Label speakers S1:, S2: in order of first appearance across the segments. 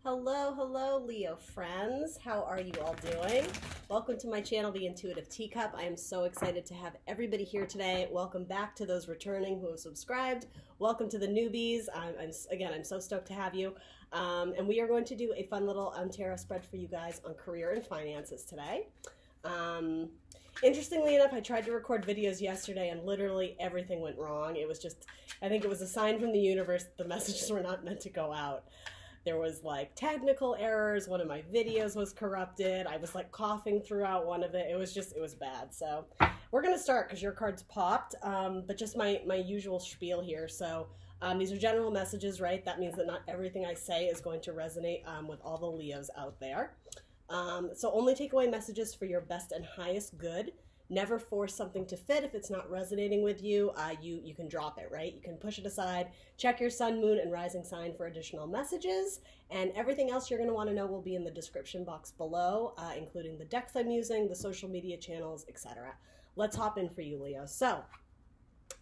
S1: Hello, Leo friends. How are you all doing? Welcome to my channel, The Intuitive Teacup. I am so excited to have everybody here today. Welcome back to those returning who have subscribed. Welcome to the newbies. I'm so stoked to have you. And we are going to do a fun little tarot spread for you guys on career and finances today. Interestingly enough, I tried to record videos yesterday and literally everything went wrong. It was just, I think it was a sign from the universe that the messages were not meant to go out. There was like technical errors. One of my videos was corrupted. I was like coughing throughout one of it. It was bad. So we're going to start because your card's popped, but just my usual spiel here. So these are general messages, right? That means that not everything I say is going to resonate with all the Leos out there. So only take away messages for your best and highest good. Never force something to fit. If it's not resonating with you, you can drop it, right? You can push it aside. Check your sun, moon, and rising sign for additional messages. And everything else you're going to want to know will be in the description box below, including the decks I'm using, the social media channels, etc. Let's hop in for you, Leo. So,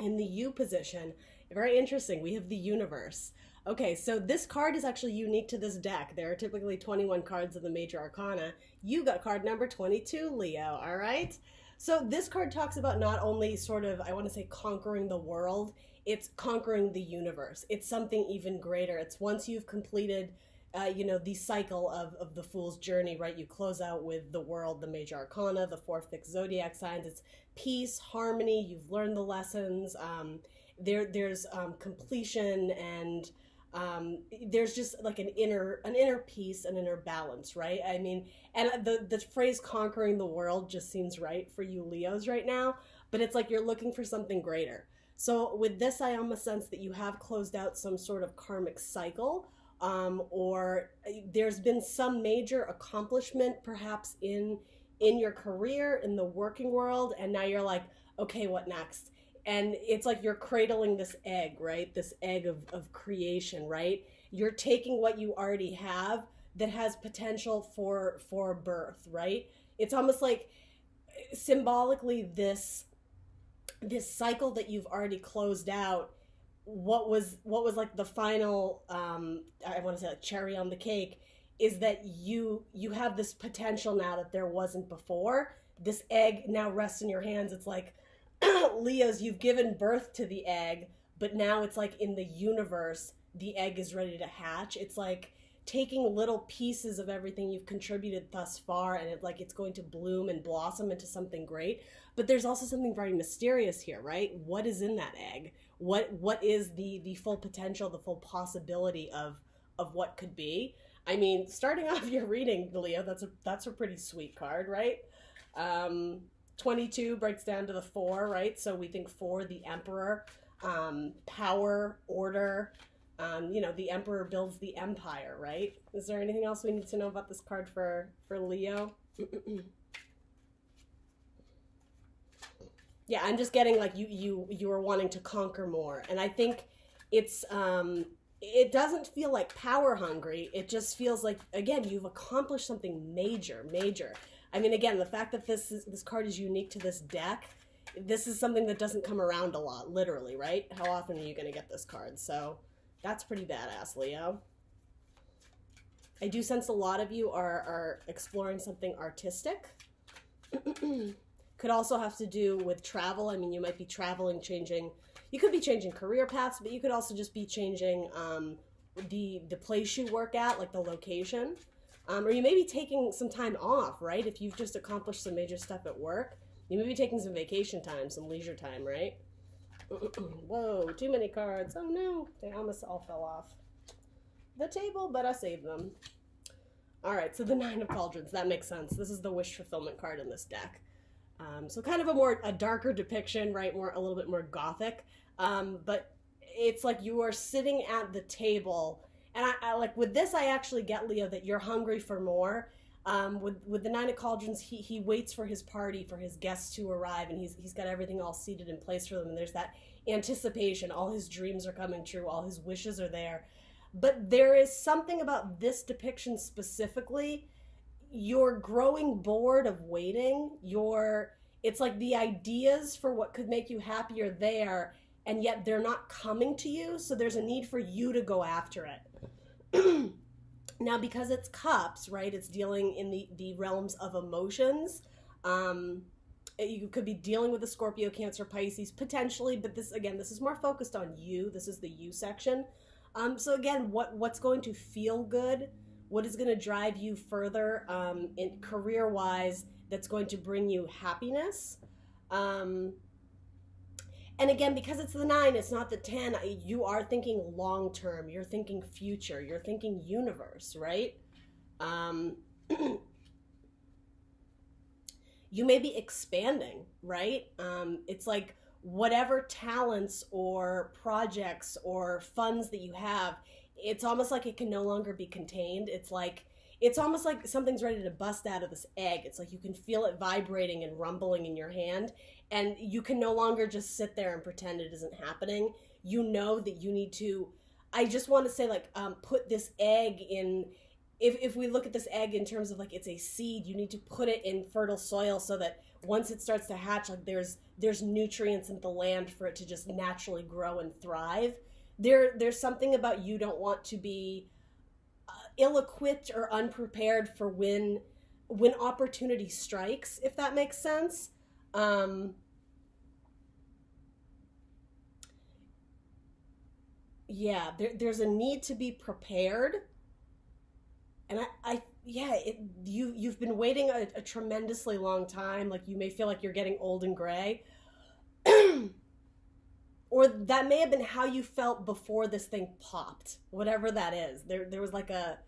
S1: in the U position, very interesting, we have the universe. Okay, so this card is actually unique to this deck. There are typically 21 cards of the major arcana. You got card number 22, Leo, all right? So this card talks about not only sort of, I want to say conquering the world, it's conquering the universe. It's something even greater. It's once you've completed, the cycle of the Fool's journey, right? You close out with the world, the major arcana, the 4 fixed zodiac signs. It's peace, harmony. You've learned the lessons. There's completion and there's just like an inner peace and inner balance, right? I mean, and the phrase conquering the world just seems right for you Leos right now, but it's like you're looking for something greater. So with this, I almost sense that you have closed out some sort of karmic cycle, or there's been some major accomplishment perhaps in your career, in the working world, and now you're like, okay, what next? And it's like you're cradling this egg, right? This egg of creation, right? You're taking what you already have that has potential for birth, right? It's almost like symbolically this cycle that you've already closed out, what was like the final, I want to say like cherry on the cake, is that you have this potential now that there wasn't before. This egg now rests in your hands. It's like, Leos, you've given birth to the egg, but now it's like in the universe, the egg is ready to hatch. It's like taking little pieces of everything you've contributed thus far, and it's going to bloom and blossom into something great. But there's also something very mysterious here, right? What is in that egg? What is the full potential, the full possibility of what could be? I mean, starting off your reading, Leo, that's a pretty sweet card, right? 22 breaks down to the 4, right? So we think 4, the Emperor, power, order. The Emperor builds the Empire, right? Is there anything else we need to know about this card for Leo? Yeah, I'm just getting like you are wanting to conquer more, and I think it's it doesn't feel like power hungry. It just feels like, again, you've accomplished something major. I mean, again, the fact that this card is unique to this deck, this is something that doesn't come around a lot, literally, right? How often are you going to get this card? So that's pretty badass, Leo. I do sense a lot of you are exploring something artistic. Could also have to do with travel. I mean, you might be traveling, you could be changing career paths, but you could also just be changing the place you work at, like the location. Or you may be taking some time off, right? If you've just accomplished some major stuff at work, you may be taking some vacation time, some leisure time, right? Whoa, too many cards. Oh no, they almost all fell off the table, but I saved them. All right, so the 9 of Cauldrons, that makes sense. This is the wish fulfillment card in this deck. So kind of a darker depiction, right? A little bit more gothic. But it's like you are sitting at the table. And I like with this, I actually get, Leo, that you're hungry for more. With the 9 of Cauldrons, he waits for his party, for his guests to arrive, and he's got everything all seated in place for them. And there's that anticipation. All his dreams are coming true. All his wishes are there. But there is something about this depiction specifically. You're growing bored of waiting. It's like the ideas for what could make you happy are there, and yet they're not coming to you. So there's a need for you to go after it. Now, because it's cups, right, it's dealing in the realms of emotions. You could be dealing with a Scorpio, Cancer, Pisces, potentially, but this, again, this is more focused on you. This is the you section. So again, what's going to feel good? What is going to drive you further in career-wise that's going to bring you happiness? And again, because it's the 9, it's not the 10, you are thinking long-term, you're thinking future, you're thinking universe, right? You may be expanding, right? It's like whatever talents or projects or funds that you have, it's almost like it can no longer be contained. It's almost like something's ready to bust out of this egg. It's like you can feel it vibrating and rumbling in your hand, and you can no longer just sit there and pretend it isn't happening. You know that you need to, I just want to say, like, put this egg in, if we look at this egg in terms of like it's a seed, you need to put it in fertile soil so that once it starts to hatch, like there's nutrients in the land for it to just naturally grow and thrive. There's something about you don't want to be ill-equipped or unprepared for when opportunity strikes, if that makes sense. Yeah, there's a need to be prepared. And you've been waiting a tremendously long time. Like, you may feel like you're getting old and gray. Or that may have been how you felt before this thing popped. Whatever that is. There was like a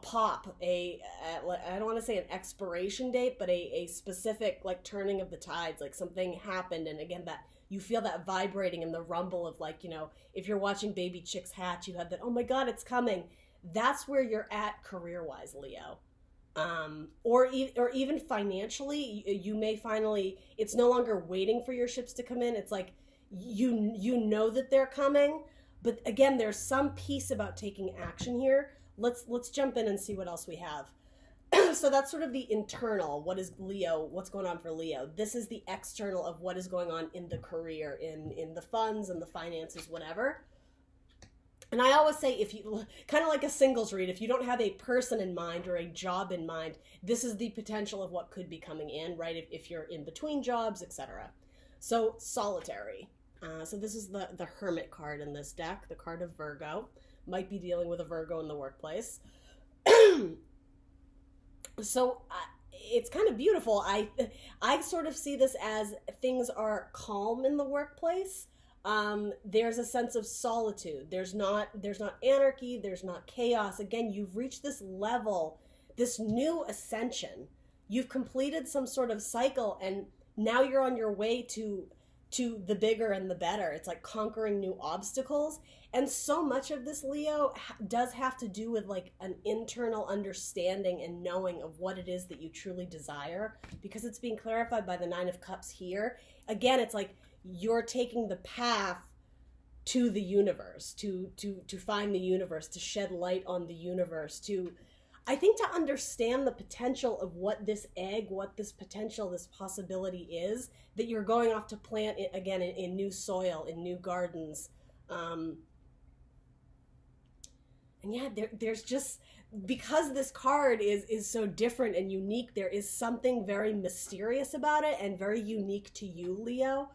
S1: pop, I don't want to say an expiration date, but a specific, like, turning of the tides. Like, something happened, and again, that you feel that vibrating and the rumble of, like, you know, if you're watching baby chicks hatch, you have that, oh my God, it's coming. That's where you're at career-wise, Leo. Or even financially, you may finally, it's no longer waiting for your ships to come in. It's like, you know that they're coming, but again, there's some piece about taking action here. Let's jump in and see what else we have. So that's sort of the internal, what is Leo, what's going on for Leo. This is the external of what is going on in the career, in the funds and the finances, whatever. And I always say, if you, kind of like a singles read, if you don't have a person in mind or a job in mind, this is the potential of what could be coming in, right? If you're in between jobs, etc. So solitary. So this is the Hermit card in this deck, the card of Virgo. Might be dealing with a Virgo in the workplace. So it's kind of beautiful. I sort of see this as things are calm in the workplace. There's a sense of solitude. There's not anarchy. There's not chaos. Again, you've reached this level, this new ascension. You've completed some sort of cycle, and now you're on your way to the bigger and the better. It's like conquering new obstacles. And so much of this, Leo, does have to do with like an internal understanding and knowing of what it is that you truly desire, because it's being clarified by the 9 of Cups here. Again, it's like you're taking the path to the universe, to find the universe, to shed light on the universe, I think to understand the potential of what this egg, what this potential, this possibility is, that you're going off to plant it again in new soil, in new gardens. And yeah, there's just, because this card is so different and unique, there is something very mysterious about it and very unique to you, Leo.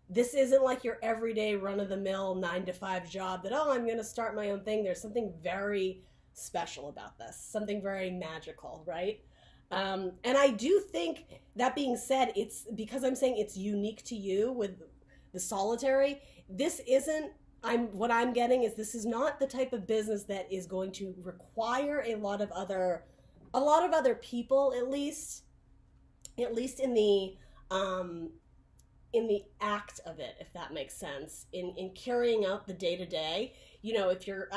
S1: This isn't like your everyday run-of-the-mill 9-to-5 job that, oh, I'm going to start my own thing. There's something very special about this, something very magical, right? And I do think, that being said, it's because I'm saying it's unique to you with the solitary. This isn't, what I'm getting is this is not the type of business that is going to require a lot of other people, at least in the act of it, if that makes sense, in carrying out the day-to-day. You know, if you're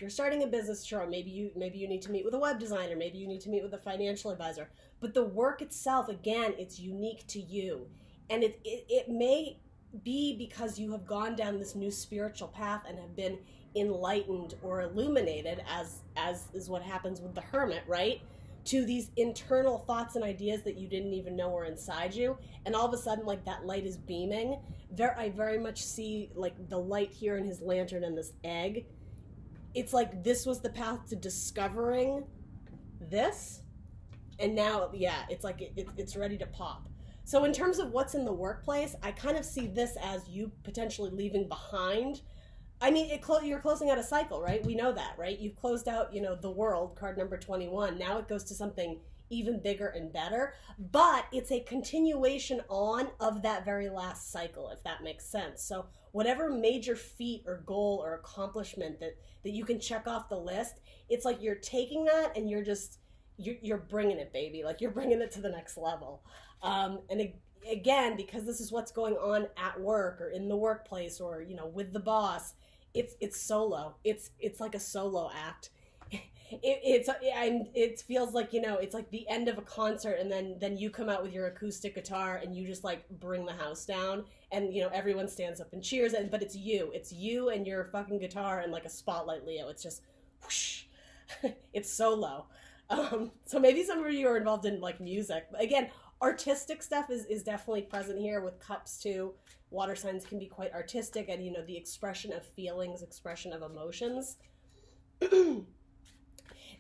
S1: starting a business, sure, maybe you need to meet with a web designer, maybe you need to meet with a financial advisor, but the work itself, again, it's unique to you. And it may be because you have gone down this new spiritual path and have been enlightened or illuminated, as is what happens with the Hermit, right? To these internal thoughts and ideas that you didn't even know were inside you, and all of a sudden, like, that light is beaming. I very much see, like, the light here in his lantern and this egg. it's like this was the path to discovering this, and now, yeah, it's like it's ready to pop. So in terms of what's in the workplace, I kind of see this as you potentially leaving behind. I mean, you're closing out a cycle, right? We know that, right? You've closed out, the world, card number 21. Now it goes to something even bigger and better, but it's a continuation on of that very last cycle, if that makes sense. So whatever major feat or goal or accomplishment that you can check off the list, it's like you're taking that and you're bringing it, baby. Like you're bringing it to the next level. And again, because this is what's going on at work or in the workplace or, with the boss, it's solo. It's like a solo act. It feels like, it's like the end of a concert, and then you come out with your acoustic guitar and you just like bring the house down, and everyone stands up and cheers, but it's you and your fucking guitar and like a spotlight, Leo. It's just whoosh. It's solo. So maybe some of you are involved in like music, but again, artistic stuff is definitely present here with cups too. Water signs can be quite artistic, and the expression of feelings, expression of emotions.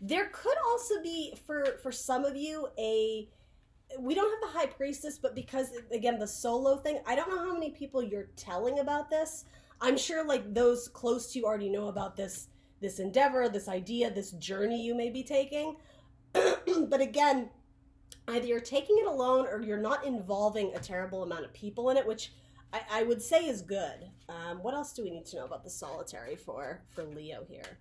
S1: There could also be, for some of you, we don't have the high priestess, but because, again, the solo thing, I don't know how many people you're telling about this. I'm sure like those close to you already know about this endeavor, this idea, this journey you may be taking. But again, either you're taking it alone or you're not involving a terrible amount of people in it, which I would say is good. What else do we need to know about the solitary for Leo here?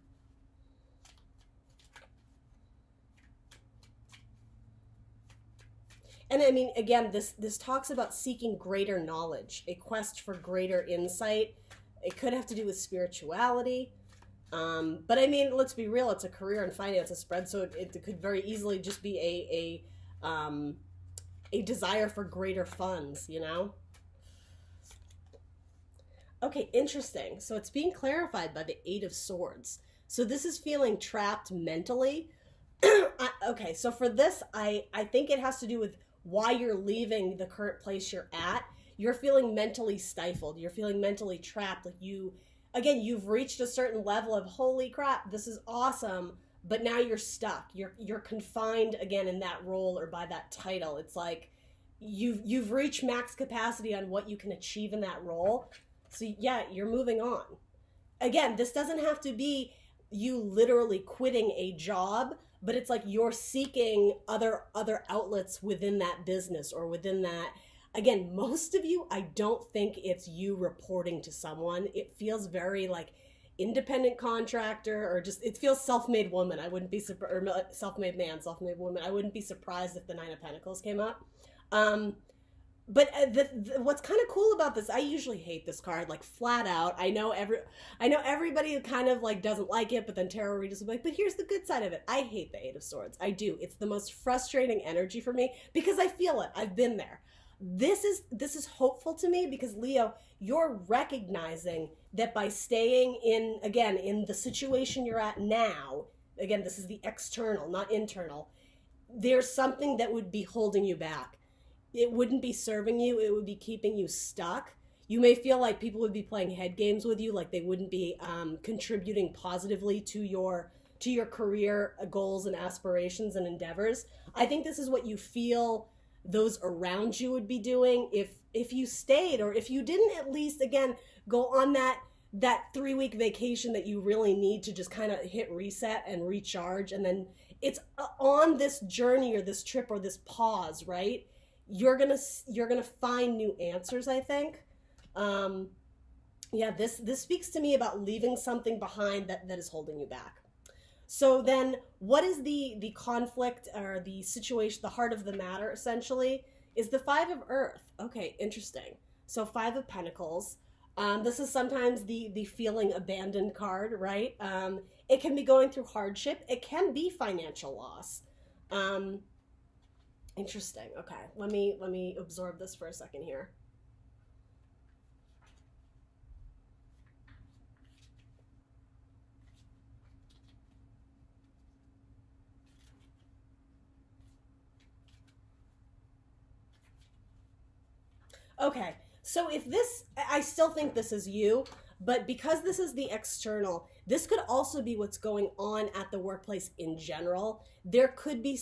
S1: And I mean, again, this talks about seeking greater knowledge, a quest for greater insight. It could have to do with spirituality. But I mean, let's be real, it's a career and finances spread, so it could very easily just be a desire for greater funds, Okay, interesting. So it's being clarified by the Eight of Swords. So this is feeling trapped mentally. Okay, so for this, I think it has to do with why you're leaving the current place you're at. You're feeling mentally stifled. You're feeling mentally trapped. Like you've reached a certain level of, holy crap, this is awesome, but now you're stuck. You're confined again in that role or by that title. It's like you've reached max capacity on what you can achieve in that role. So yeah, you're moving on. Again, this doesn't have to be you literally quitting a job, but it's like you're seeking other outlets within that business or within that. Again, most of you, I don't think it's you reporting to someone. It feels very like independent contractor, or just, it feels self-made woman. I wouldn't be surprised, or self-made man, self-made woman. I wouldn't be surprised if the Nine of Pentacles came up. But what's kind of cool about this, I usually hate this card, like flat out. I know everybody kind of like doesn't like it, but then tarot readers will be like, but here's the good side of it. I hate the Eight of Swords. I do. It's the most frustrating energy for me because I feel it. I've been there. This is hopeful to me because, Leo, you're recognizing that by staying in the situation you're at now, again, this is the external, not internal, there's something that would be holding you back. It wouldn't be serving you. It would be keeping you stuck. You may feel like people would be playing head games with you, like they wouldn't be contributing positively to your career goals and aspirations and endeavors. I think this is what you feel those around you would be doing if you stayed, or if you didn't at least, again, go on that 3-week vacation that you really need to just kind of hit reset and recharge. And then it's on this journey or this trip or this pause, right? You're gonna find new answers, I think. Yeah, this speaks to me about leaving something behind that is holding you back. So then what is the conflict or the situation, the heart of the matter, essentially, is the Five of Earth. Okay, interesting. So Five of Pentacles. This is sometimes the feeling abandoned card, right? It can be going through hardship. It can be financial loss. Interesting. Okay, let me absorb this for a second here. Okay, so if this, I still think this is you. But because this is the external, this could also be what's going on at the workplace in general. There could be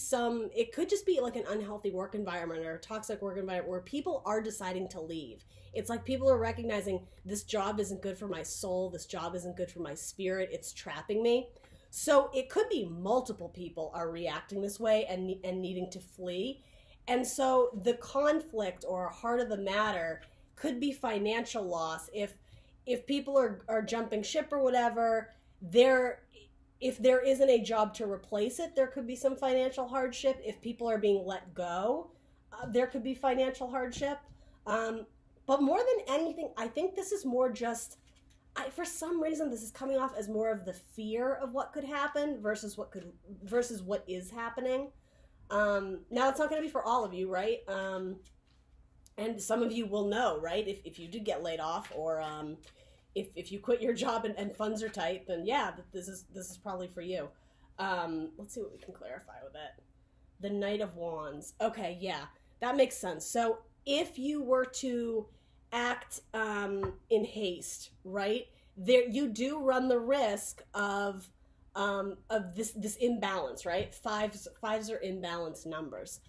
S1: it could just be like an unhealthy work environment or a toxic work environment where people are deciding to leave. It's like people are recognizing this job isn't good for my soul, this job isn't good for my spirit, it's trapping me. So it could be multiple people are reacting this way and needing to flee. And so the conflict or heart of the matter could be financial loss. If people are jumping ship or whatever, if there isn't a job to replace it, there could be some financial hardship. If people are being let go, there could be financial hardship. But more than anything, I think this is more just, for some reason, this is coming off as more of the fear of what could happen versus what is happening. Now, it's not going to be for all of you, right? And some of you will know, right? If you did get laid off, or if you quit your job and funds are tight, then yeah, this is probably for you. Let's see what we can clarify with it. The Knight of Wands. Okay, yeah, that makes sense. So if you were to act in haste, right, there you do run the risk of this imbalance, right? Fives are imbalanced numbers.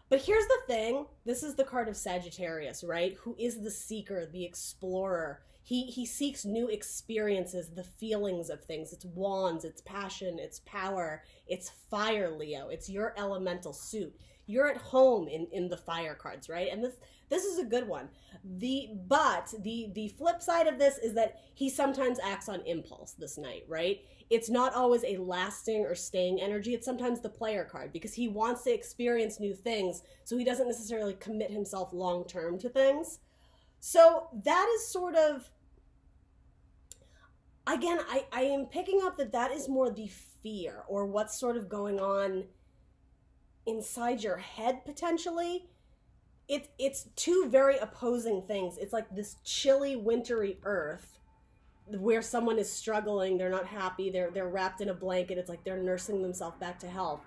S1: But here's the thing, this is the card of Sagittarius, right? Who is the seeker, the explorer. He seeks new experiences, the feelings of things. It's wands, it's passion, it's power, it's fire, Leo. It's your elemental suit. You're at home in the fire cards, right? And this is a good one. But the flip side of this is that he sometimes acts on impulse this night, right? It's not always a lasting or staying energy. It's sometimes the player card because he wants to experience new things, so he doesn't necessarily commit himself long term to things. So that is sort of, again, I am picking up that is more the fear or what's sort of going on inside your head potentially. It's two very opposing things. It's like this chilly, wintry earth where someone is struggling, they're not happy, they're wrapped in a blanket, it's like they're nursing themselves back to health.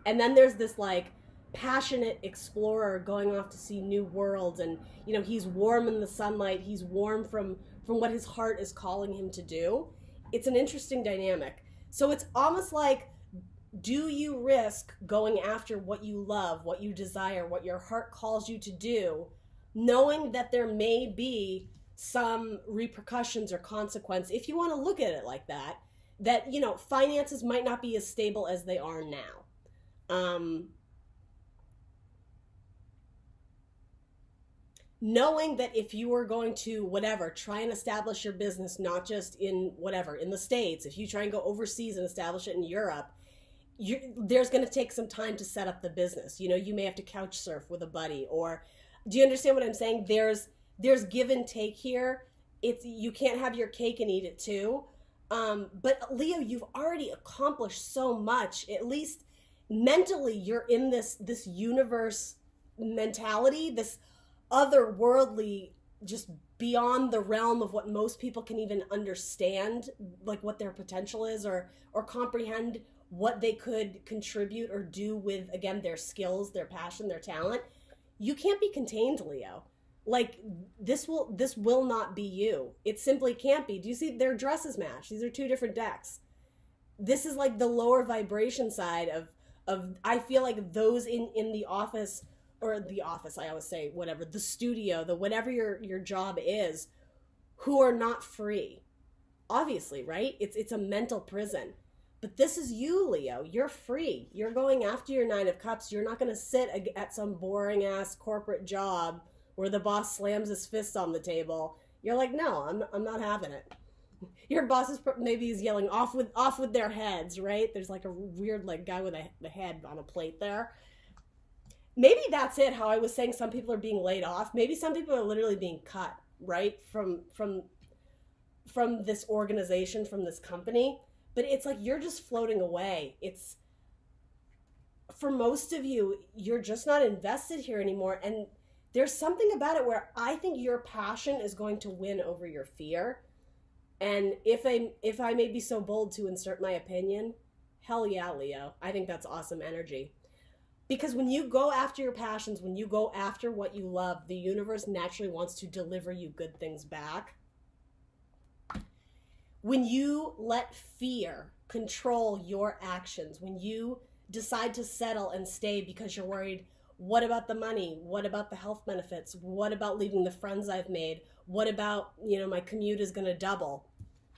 S1: And then there's this like passionate explorer going off to see new worlds, and you know, he's warm in the sunlight, he's warm from what his heart is calling him to do. It's an interesting dynamic. So it's almost like, do you risk going after what you love, what you desire, what your heart calls you to do, knowing that there may be some repercussions or consequence, if you want to look at it like that, you know, finances might not be as stable as they are now. Knowing that if you were going to, try and establish your business, not just in in the States, if you try and go overseas and establish it in Europe, there's going to take some time to set up the business. You know, you may have to couch surf with a buddy, or do you understand what I'm saying? There's give and take here. You can't have your cake and eat it too. But Leo, you've already accomplished so much. At least mentally, you're in this universe mentality, this otherworldly, just beyond the realm of what most people can even understand, like what their potential is, or comprehend what they could contribute or do with, again, their skills, their passion, their talent. You can't be contained, Leo. Like, this will not be you. It simply can't be. Do you see their dresses match? These are two different decks. This is like the lower vibration side of I feel like those in the office, or the office, I always say, the studio, whatever your job is, who are not free. Obviously, right? It's a mental prison. But this is you, Leo. You're free. You're going after your 9 of Cups. You're not going to sit at some boring ass corporate job where the boss slams his fist on the table. You're like, no, I'm not having it. Your boss is maybe is yelling off with their heads, right? There's like a weird like guy with the head on a plate there. Maybe that's it. How I was saying some people are being laid off. Maybe some people are literally being cut, right, from this organization, from this company. But it's like you're just floating away. It's, for most of you, you're just not invested here anymore. And there's something about it where I think your passion is going to win over your fear. And if I may be so bold to insert my opinion, hell yeah, Leo. I think that's awesome energy. Because when you go after your passions, when you go after what you love, the universe naturally wants to deliver you good things back. When you let fear control your actions, when you decide to settle and stay because you're worried, what about the money? What about the health benefits? What about leaving the friends I've made? What about, my commute is going to double?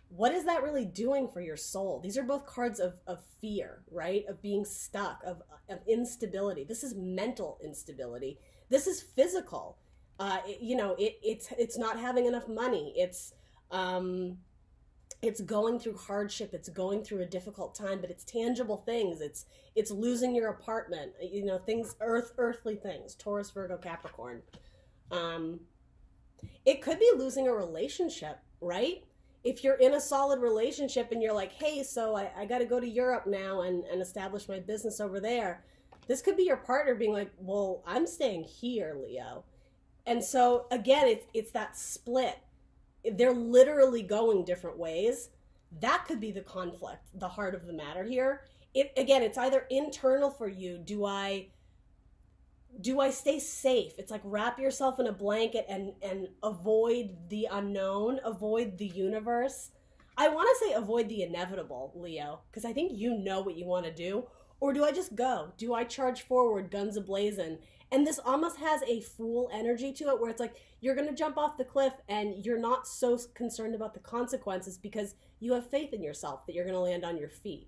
S1: What is that really doing for your soul? These are both cards of fear, right? Of being stuck, of instability. This is mental instability. This is physical. It's not having enough money. It's going through hardship. It's going through a difficult time, but it's tangible things. It's losing your apartment, things, earthly things, Taurus, Virgo, Capricorn. It could be losing a relationship, right? If you're in a solid relationship and you're like, hey, so I got to go to Europe now and establish my business over there. This could be your partner being like, well, I'm staying here, Leo. And so again, it's that split. They're literally going different ways. That could be the conflict, the heart of the matter here. It's either internal for you. Do I stay safe? It's like wrap yourself in a blanket and avoid the unknown, avoid the universe. I want to say avoid the inevitable, Leo, because I think you know what you want to do. Or do I just go? Do I charge forward, guns a-blazing? And this almost has a fool energy to it where it's like you're going to jump off the cliff and you're not so concerned about the consequences because you have faith in yourself that you're going to land on your feet.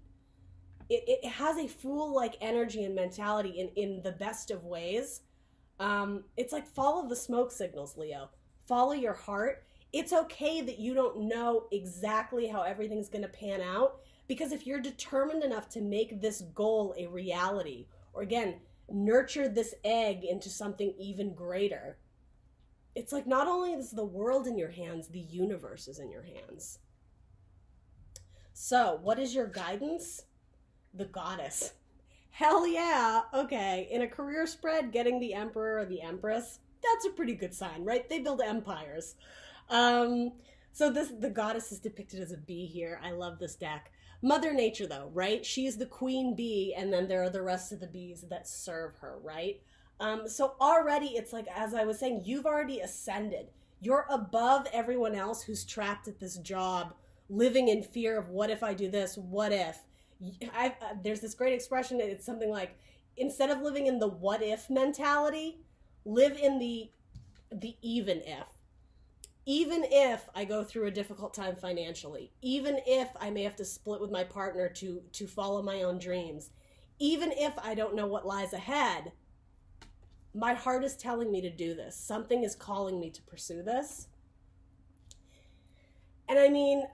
S1: It has a fool-like energy and mentality in the best of ways. It's like follow the smoke signals, Leo. Follow your heart. It's okay that you don't know exactly how everything's going to pan out, because if you're determined enough to make this goal a reality, or again, nurture this egg into something even greater, it's like not only is the world in your hands, the universe is in your hands. So, what is your guidance? The goddess. Hell yeah. Okay. In a career spread, getting the emperor or the empress, that's a pretty good sign, right? They build empires. So the goddess is depicted as a bee here. I love this deck. Mother Nature, though, right? She's the queen bee, and then there are the rest of the bees that serve her, right? So already it's like, as I was saying, you've already ascended. You're above everyone else who's trapped at this job, living in fear of what if I do this? What if? There's this great expression. It's something like, instead of living in the what if mentality, live in the even if. Even if I go through a difficult time financially, even if I may have to split with my partner to follow my own dreams, even if I don't know what lies ahead, my heart is telling me to do this. Something is calling me to pursue this. And I mean,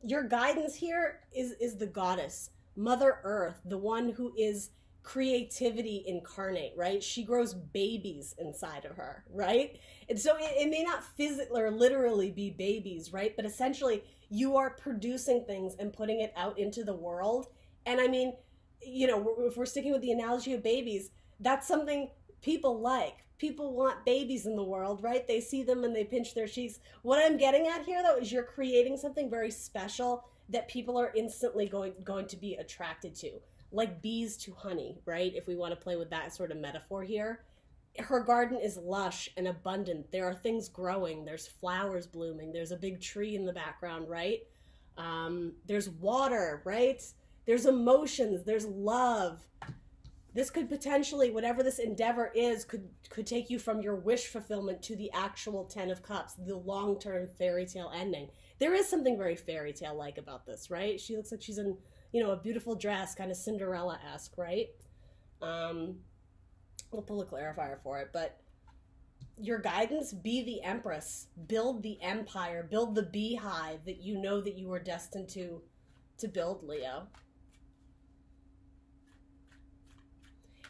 S1: your guidance here is the goddess, Mother Earth, the one who is creativity incarnate, right? She grows babies inside of her, right? And so it may not physically or literally be babies, right? But essentially you are producing things and putting it out into the world. And I mean, if we're sticking with the analogy of babies, that's something people like. People want babies in the world, right? They see them and they pinch their cheeks. What I'm getting at here, though, is you're creating something very special that people are instantly going to be attracted to. Like bees to honey, right? If we want to play with that sort of metaphor here. Her garden is lush and abundant. There are things growing. There's flowers blooming. There's a big tree in the background, right? There's water, right? There's emotions. There's love. This could potentially, whatever this endeavor is, could take you from your wish fulfillment to the actual 10 of Cups, the long-term fairy tale ending. There is something very fairy tale-like about this, right? She looks like she's in a beautiful dress, kind of Cinderella-esque, right? We'll pull a clarifier for it, but your guidance, be the Empress, build the empire, build the beehive that you know that you were destined to build, Leo.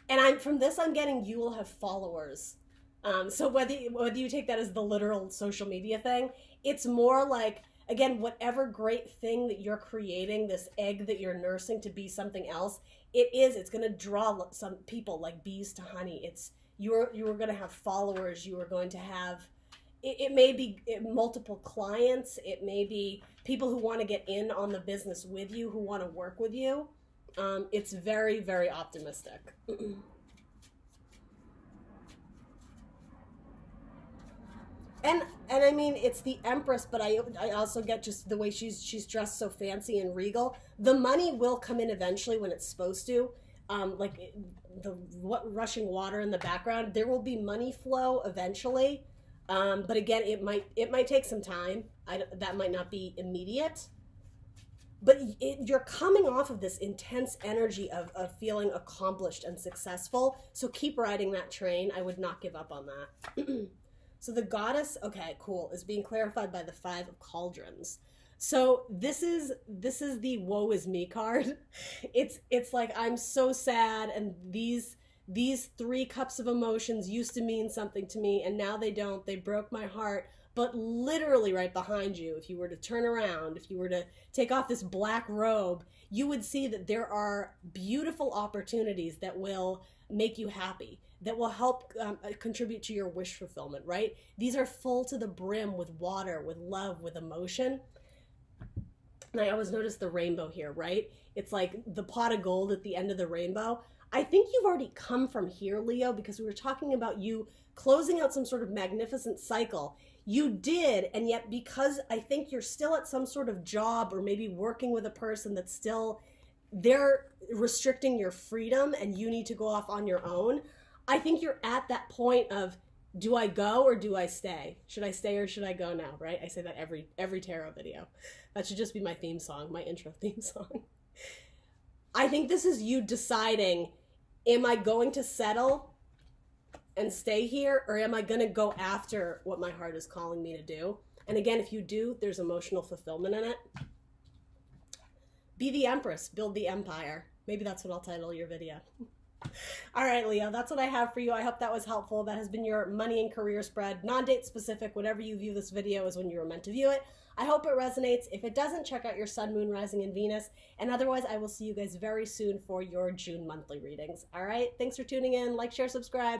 S1: And I'm getting you will have followers. So whether you take that as the literal social media thing, it's more like, again, whatever great thing that you're creating, this egg that you're nursing to be something else, it's going to draw some people like bees to honey. You are going to have followers. You are going to have, it may be multiple clients. It may be people who want to get in on the business with you, who want to work with you. It's very, very optimistic. And I mean, it's the Empress, but I also get just the way she's dressed so fancy and regal. The money will come in eventually when it's supposed to. Like the rushing water in the background, there will be money flow eventually. But again, it might take some time. That might not be immediate. But you're coming off of this intense energy of feeling accomplished and successful. So keep riding that train. I would not give up on that. So the goddess, okay, cool, is being clarified by the 5 of cauldrons. So this is the woe is me card. It's like, I'm so sad, and these 3 cups of emotions used to mean something to me, and now they don't. They broke my heart. But literally right behind you, if you were to turn around, if you were to take off this black robe, you would see that there are beautiful opportunities that will make you happy, that will help contribute to your wish fulfillment, right? These are full to the brim with water, with love, with emotion. And I always notice the rainbow here, right? It's like the pot of gold at the end of the rainbow. I think you've already come from here, Leo, because we were talking about you closing out some sort of magnificent cycle. You did, and yet because I think you're still at some sort of job or maybe working with a person that's still, they're restricting your freedom and you need to go off on your own. I think you're at that point of, do I go or do I stay? Should I stay or should I go now, right? I say that every tarot video. That should just be my theme song, my intro theme song. I think this is you deciding, am I going to settle and stay here, or am I going to go after what my heart is calling me to do? And again, if you do, there's emotional fulfillment in it. Be the Empress, build the empire. Maybe that's what I'll title your video. All right, Leo, that's what I have for you. I hope that was helpful. That has been your money and career spread, non-date specific. Whenever you view this video is when you were meant to view it. I hope it resonates. If it doesn't, check out your Sun, Moon, Rising, and Venus. And otherwise, I will see you guys very soon for your June monthly readings. All right, thanks for tuning in. Like, share, subscribe.